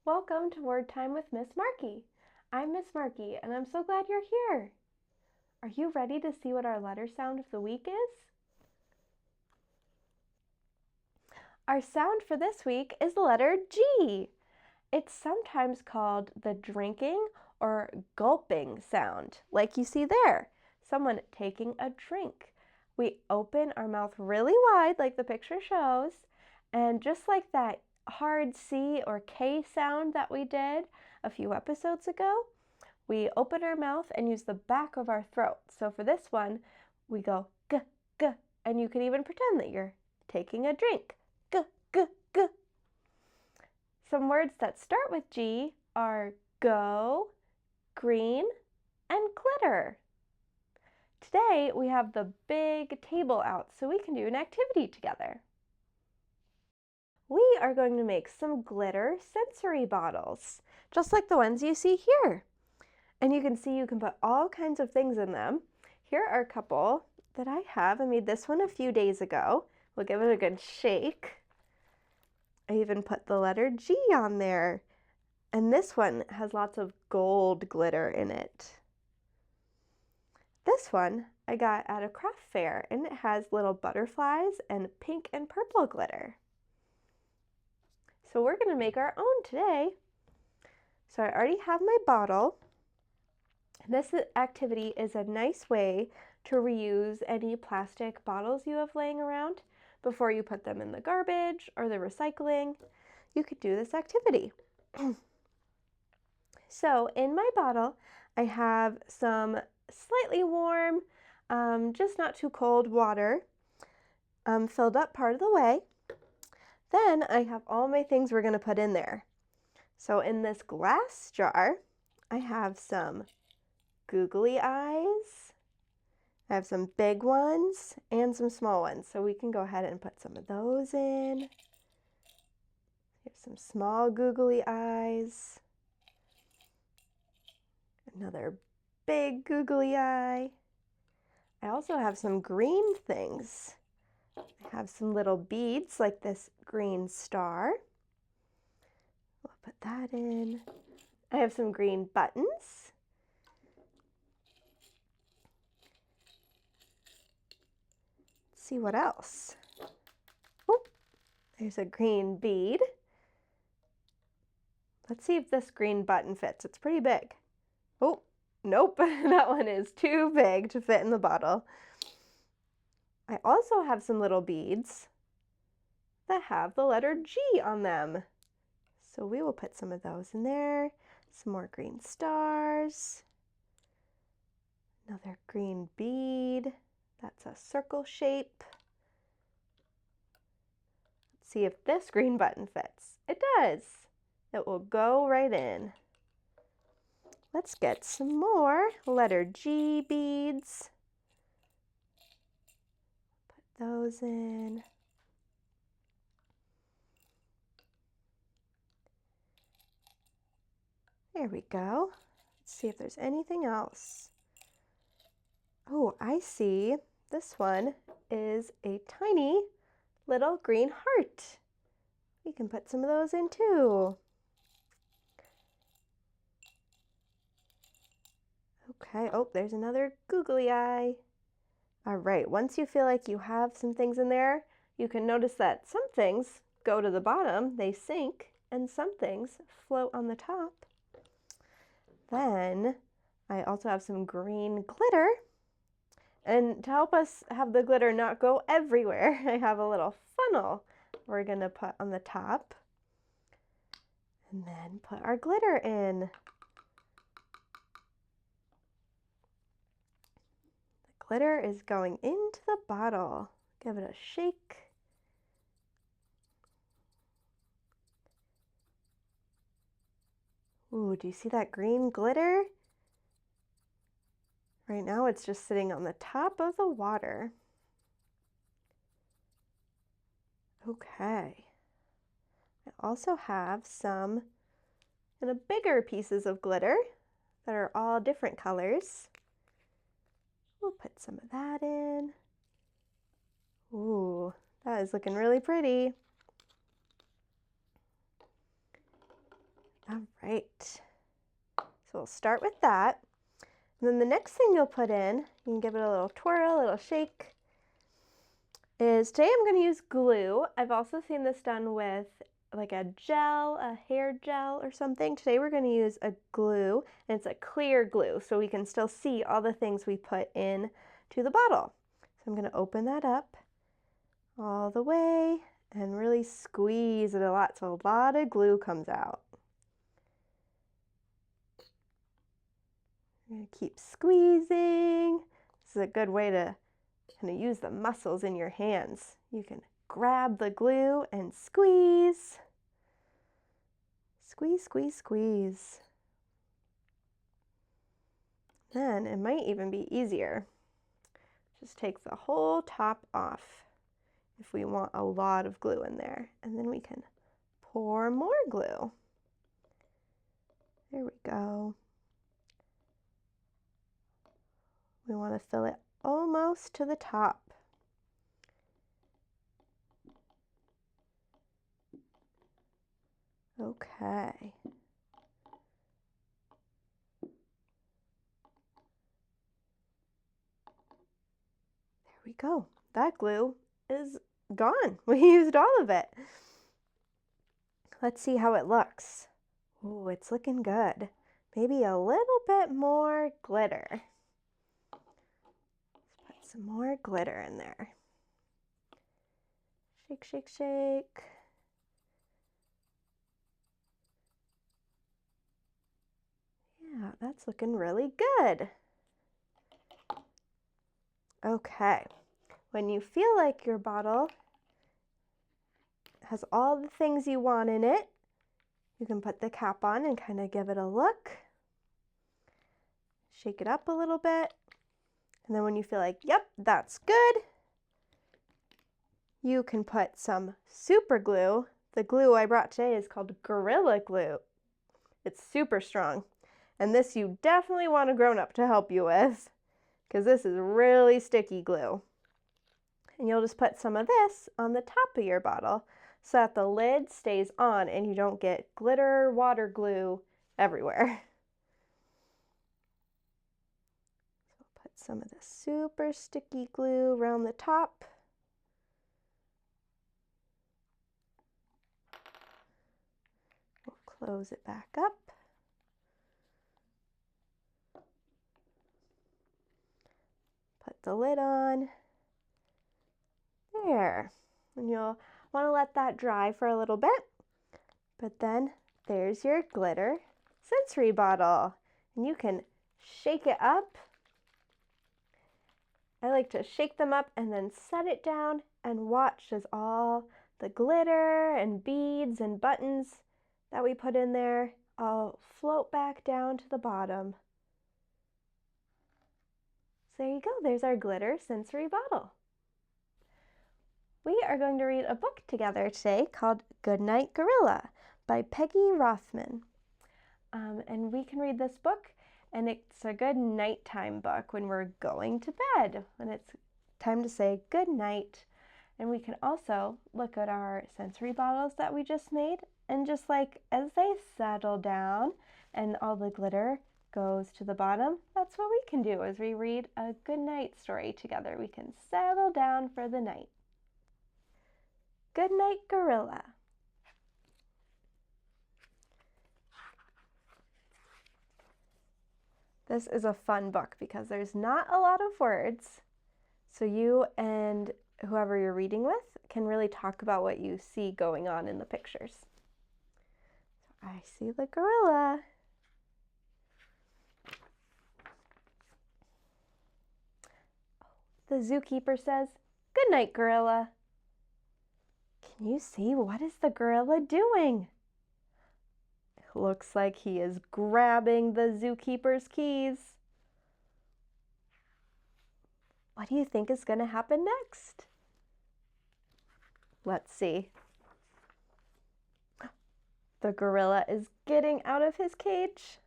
Welcome to Word Time with Miss Markee. I'm Miss Markee and I'm so glad you're here. Are you ready to see what our letter sound of the week is? Our sound for this week is the letter G. It's sometimes called the drinking or gulping sound, like you see there, someone taking a drink. We open our mouth really wide like the picture shows, and just like that hard C or K sound that we did a few episodes ago, we open our mouth and use the back of our throat. So for this one, we go g, g, and you can even pretend that you're taking a drink. G, g, g. Some words that start with G are go, green, and glitter. Today we have the big table out so we can do an activity together. We are going to make some glitter sensory bottles, just like the ones you see here. And you can see you can put all kinds of things in them. Here are a couple that I have. I made this one a few days ago. We'll give it a good shake. I even put the letter G on there. And this one has lots of gold glitter in it. This one I got at a craft fair, and it has little butterflies and pink and purple glitter. So we're going to make our own today. So I already have my bottle. This activity is a nice way to reuse any plastic bottles you have laying around before you put them in the garbage or the recycling. You could do this activity. So in my bottle, I have some slightly warm, just not too cold water filled up part of the way. Then I have all my things we're going to put in there. So in this glass jar, I have some googly eyes. I have some big ones and some small ones. So we can go ahead and put some of those in. We have some small googly eyes. Another big googly eye. I also have some green things. I have some little beads like this green star. We'll put that in. I have some green buttons. Let's see what else. Oh, there's a green bead. Let's see if this green button fits. It's pretty big. Oh, nope, that one is too big to fit in the bottle. I also have some little beads that have the letter G on them. So we will put some of those in there. Some more green stars. Another green bead. That's a circle shape. Let's see if this green button fits. It does. It will go right in. Let's get some more letter G beads. Put those in. There we go. Let's see if there's anything else. Oh, I see. This one is a tiny little green heart. We can put some of those in too. Okay, oh, there's another googly eye. All right, once you feel like you have some things in there, you can notice that some things go to the bottom, they sink, and some things float on the top. Then I also have some green glitter. And to help us have the glitter not go everywhere, I have a little funnel we're going to put on the top. And then put our glitter in. The glitter is going into the bottle. Give it a shake. Ooh, do you see that green glitter? Right now it's just sitting on the top of the water. Okay. I also have some kind of bigger pieces of glitter that are all different colors. We'll put some of that in. Ooh, that is looking really pretty. right. So we'll start with that. And then the next thing you'll put in, you can give it a little twirl, a little shake, is today I'm going to use glue. I've also seen this done with like a gel, a hair gel or something. Today we're going to use a glue, and it's a clear glue, so we can still see all the things we put in to the bottle. So I'm going to open that up all the way and really squeeze it a lot so a lot of glue comes out. You're going to keep squeezing. This is a good way to kind of use the muscles in your hands. You can grab the glue and squeeze. Squeeze, squeeze, squeeze. Then it might even be easier. Just take the whole top off if we want a lot of glue in there. And then we can pour more glue. There we go. We want to fill it almost to the top. Okay. There we go. That glue is gone. We used all of it. Let's see how it looks. Ooh, it's looking good. Maybe a little bit more glitter. Let's put some more glitter in there. Shake, shake, shake. Yeah, that's looking really good. Okay, when you feel like your bottle has all the things you want in it, you can put the cap on and kind of give it a look. Shake it up a little bit. And then when you feel like, yep, that's good, you can put some super glue. The glue I brought today is called Gorilla Glue. It's super strong. And this you definitely want a grown-up to help you with, because this is really sticky glue. And you'll just put some of this on the top of your bottle so that the lid stays on and you don't get glitter water glue everywhere. So put some of the super sticky glue around the top. We'll close it back up. Put the lid on. There. And you'll want to let that dry for a little bit. But then there's your glitter sensory bottle. And you can shake it up. I like to shake them up and then set it down and watch as all the glitter and beads and buttons that we put in there all float back down to the bottom. So there you go, there's our glitter sensory bottle. We are going to read a book together today called Goodnight Gorilla by Peggy Rothman. And we can read this book, and it's a good nighttime book when we're going to bed, when it's time to say good night. And we can also look at our sensory bottles that we just made, and just like as they settle down and all the glitter goes to the bottom, that's what we can do as we read a good night story together. We can settle down for the night. Goodnight Gorilla. This is a fun book because there's not a lot of words, so you and whoever you're reading with can really talk about what you see going on in the pictures. So I see the gorilla. The zookeeper says, "Good night, gorilla." Can you see what is the gorilla doing? It looks like he is grabbing the zookeeper's keys. What do you think is going to happen next? Let's see. The gorilla is getting out of his cage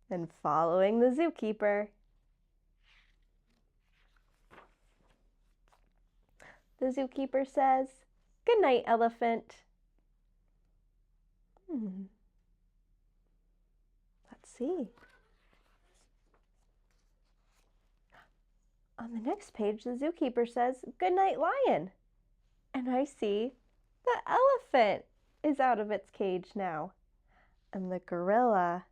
and following the zookeeper. The zookeeper says, "Good night, elephant." see. On the next page, the zookeeper says, "Good night, lion." And I see the elephant is out of its cage now. And the gorilla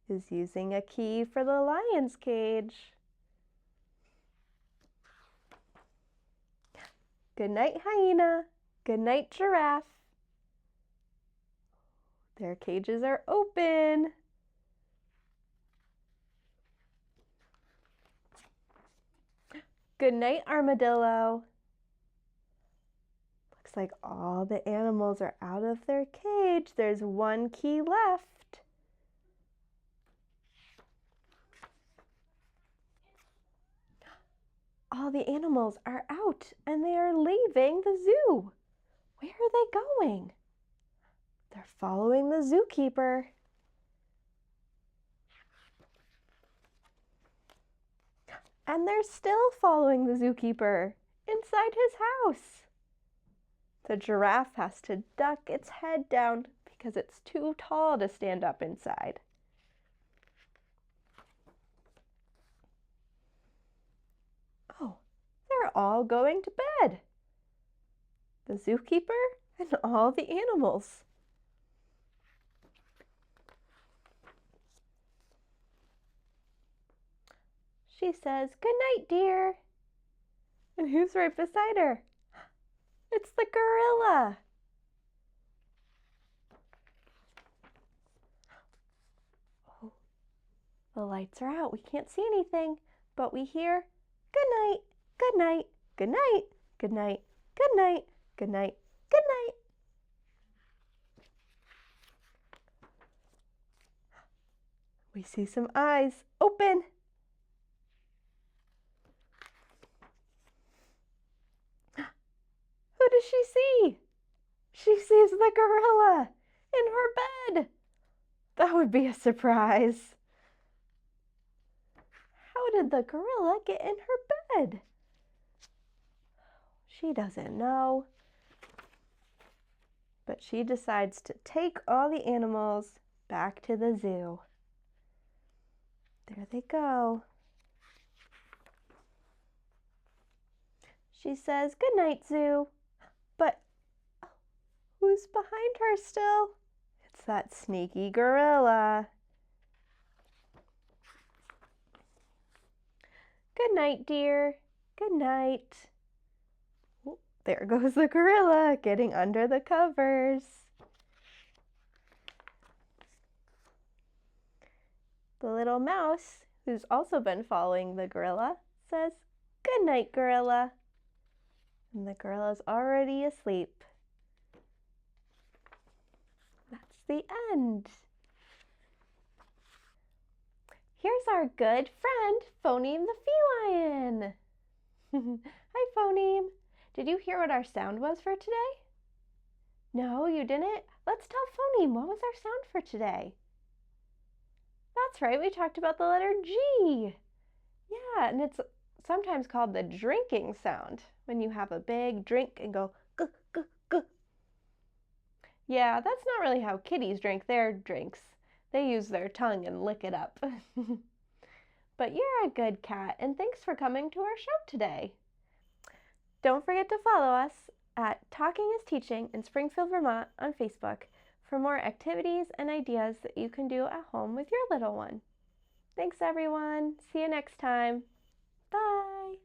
is using a key for the lion's cage. Good night, hyena. Good night, giraffe. Their cages are open. Good night, armadillo. Looks like all the animals are out of their cage. There's one key left. All the animals are out and they are leaving the zoo. Where are they going? They're following the zookeeper. And they're still following the zookeeper inside his house. The giraffe has to duck its head down because it's too tall to stand up inside. Oh, they're all going to bed. The zookeeper and all the animals. She says, "Good night, dear." And who's right beside her? It's the gorilla. Oh, the lights are out. We can't see anything, but we hear, "Good night, good night, good night, good night, good night, good night, good night." We see some eyes open. Who does she see? She sees the gorilla in her bed. That would be a surprise. How did the gorilla get in her bed? She doesn't know. But she decides to take all the animals back to the zoo. There they go. She says, "Good night, zoo." But who's behind her still? It's that sneaky gorilla. "Good night, dear. Good night." Oh, there goes the gorilla getting under the covers. The little mouse, who's also been following the gorilla, says, "Good night, gorilla." And the gorilla's already asleep. That's the end. Here's our good friend, Phoneme the feline. Hi, Phoneme. Did you hear what our sound was for today? No, you didn't? Let's tell Phoneme, what was our sound for today? That's right, we talked about the letter G. Yeah, and it's sometimes called the drinking sound, when you have a big drink and go g g g. Yeah, that's not really how kitties drink their drinks. They use their tongue and lick it up. But you're a good cat, and thanks for coming to our show today. Don't forget to follow us at Talking is Teaching in Springfield, Vermont on Facebook for more activities and ideas that you can do at home with your little one. Thanks, everyone. See you next time. Bye.